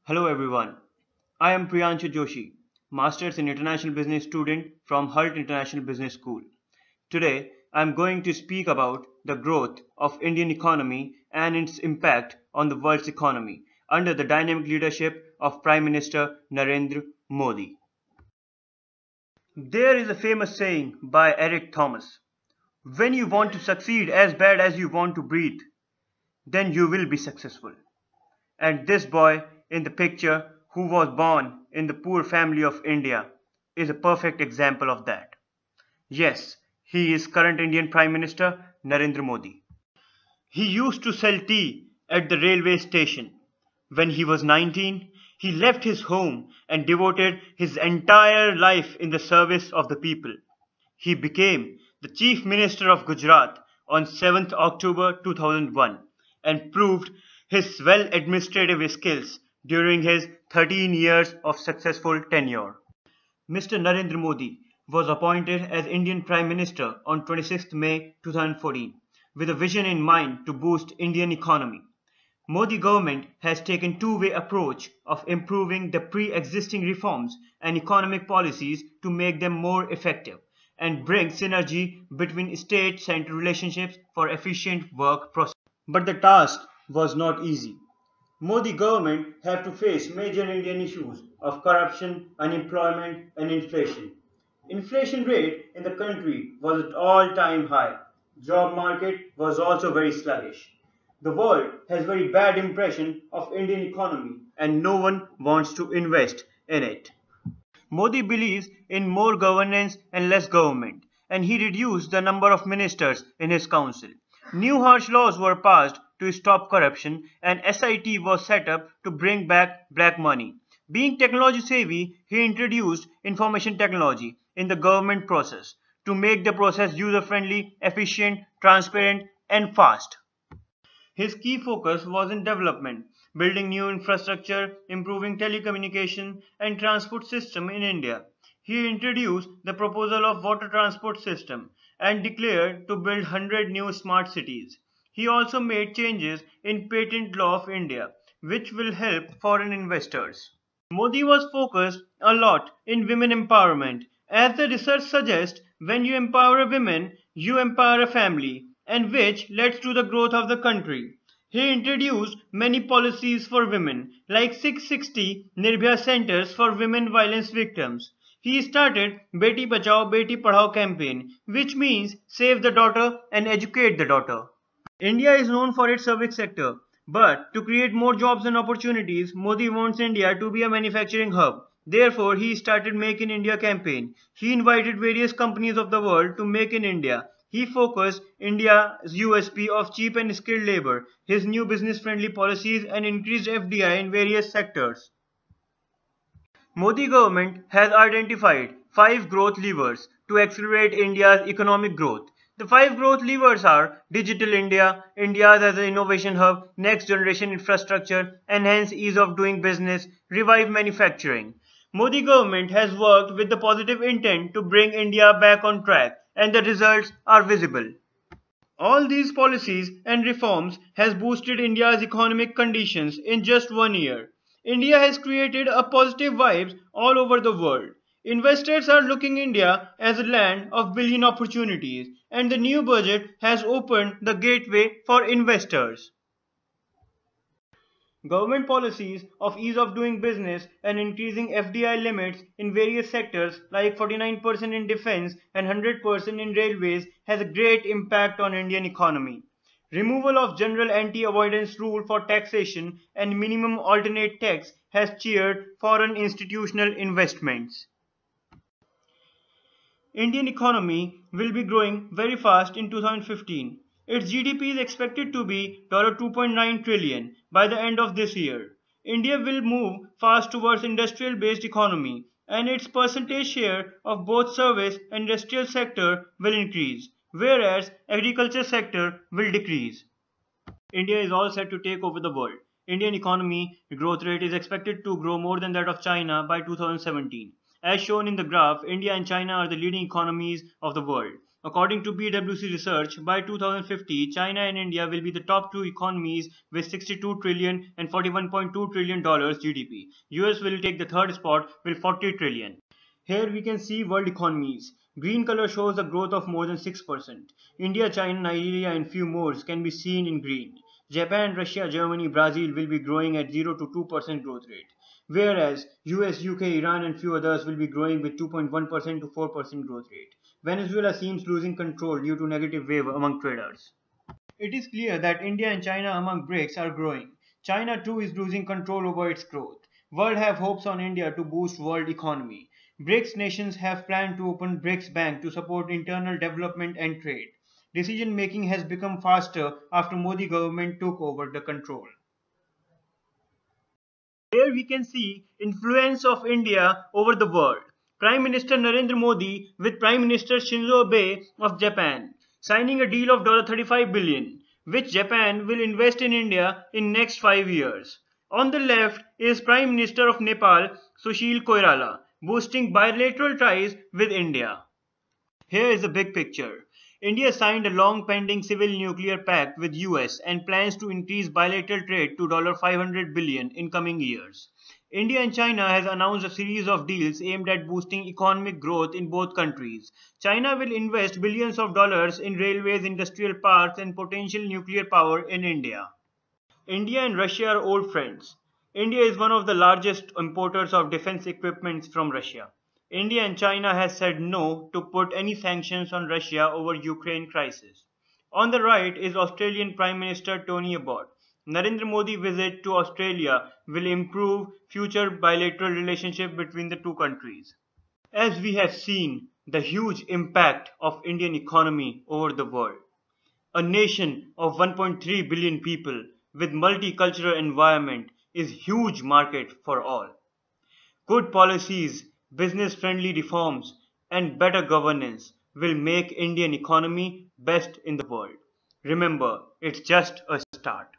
Hello everyone. I am Priyanshu Joshi, Masters in International Business student from Hult International Business School. Today, I am going to speak about the growth of Indian economy and its impact on the world's economy under the dynamic leadership of Prime Minister Narendra Modi. There is a famous saying by Eric Thomas: when you want to succeed as bad as you want to breathe, then you will be successful. And this boy in the picture, who was born in the poor family of India, is a perfect example of that. Yes, he is current Indian Prime Minister Narendra Modi. He used to sell tea at the railway station. When he was 19, he left his home and devoted his entire life in the service of the people. He became the Chief Minister of Gujarat on 7th October 2001 and proved his well administrative skills during his 13 years of successful tenure. Mr. Narendra Modi was appointed as Indian Prime Minister on 26th May 2014 with a vision in mind to boost Indian economy. Modi government has taken two-way approach of improving the pre-existing reforms and economic policies to make them more effective and bring synergy between state-central relationships for efficient work process. But the task was not easy. Modi government have to face major Indian issues of corruption, unemployment and inflation. Inflation rate in the country was at all-time high. Job market was also very sluggish. The world has very bad impression of Indian economy and no one wants to invest in it. Modi believes in more governance and less government, and he reduced the number of ministers in his council. New harsh laws were passed to stop corruption, and SIT was set up to bring back black money. Being technology savvy, he introduced information technology in the government process to make the process user friendly, efficient, transparent, and fast. His key focus was in development, building new infrastructure, improving telecommunication and transport system in India. He introduced the proposal of water transport system and declared to build 100 new smart cities. He also made changes in patent law of India, which will help foreign investors. Modi was focused a lot in women empowerment. As the research suggests, when you empower a woman, you empower a family, and which leads to the growth of the country. He introduced many policies for women, like 660 Nirbhaya centers for women violence victims. He started Beti Bachao Beti Padhao campaign, which means save the daughter and educate the daughter. India is known for its service sector, but to create more jobs and opportunities, Modi wants India to be a manufacturing hub. Therefore, he started Make in India campaign. He invited various companies of the world to make in India. He focused India's USP of cheap and skilled labor, his new business-friendly policies and increased FDI in various sectors. Modi government has identified five growth levers to accelerate India's economic growth. The five growth levers are Digital India, India as an innovation hub, next generation infrastructure, enhance ease of doing business, revive manufacturing. Modi government has worked with the positive intent to bring India back on track and the results are visible. All these policies and reforms has boosted India's economic conditions in just 1 year. India has created a positive vibes all over the world. Investors are looking India as a land of billion opportunities and the new budget has opened the gateway for investors. Government policies of ease of doing business and increasing FDI limits in various sectors like 49% in defense and 100% in railways has a great impact on Indian economy. Removal of general anti-avoidance rule for taxation and minimum alternate tax has cheered foreign institutional investments. Indian economy will be growing very fast in 2015. Its GDP is expected to be $2.9 trillion by the end of this year. India will move fast towards industrial-based economy and its percentage share of both service and industrial sector will increase, whereas agriculture sector will decrease. India is all set to take over the world. Indian economy growth rate is expected to grow more than that of China by 2017. As shown in the graph, India and China are the leading economies of the world. According to PwC research, by 2050, China and India will be the top two economies with 62 trillion and 41.2 trillion dollars GDP. US will take the third spot with 40 trillion. Here we can see world economies. Green color shows a growth of more than 6%. India, China, Nigeria and few more can be seen in green. Japan, Russia, Germany, Brazil will be growing at 0 to 2% growth rate. Whereas US, UK, Iran and few others will be growing with 2.1% to 4% growth rate. Venezuela seems losing control due to negative wave among traders. It is clear that India and China among BRICS are growing. China too is losing control over its growth. World have hopes on India to boost world economy. BRICS nations have planned to open BRICS Bank to support internal development and trade. Decision making has become faster after Modi government took over the control. Here we can see influence of India over the world. Prime Minister Narendra Modi with Prime Minister Shinzo Abe of Japan signing a deal of $35 billion, which Japan will invest in India in next 5 years. On the left is Prime Minister of Nepal Sushil Koirala boosting bilateral ties with India. Here is the big picture. India signed a long-pending civil nuclear pact with US and plans to increase bilateral trade to $500 billion in coming years. India and China has announced a series of deals aimed at boosting economic growth in both countries. China will invest billions of dollars in railways, industrial parks and potential nuclear power in India. India and Russia are old friends. India is one of the largest importers of defense equipment from Russia. India and China has said no to put any sanctions on Russia over Ukraine crisis. On the right is Australian Prime Minister Tony Abbott. Narendra Modi visit to Australia will improve future bilateral relationship between the two countries. As we have seen the huge impact of Indian economy over the world. A nation of 1.3 billion people with multicultural environment is huge market for all. Good policies, business-friendly reforms and better governance will make Indian economy best in the world. Remember, it's just a start.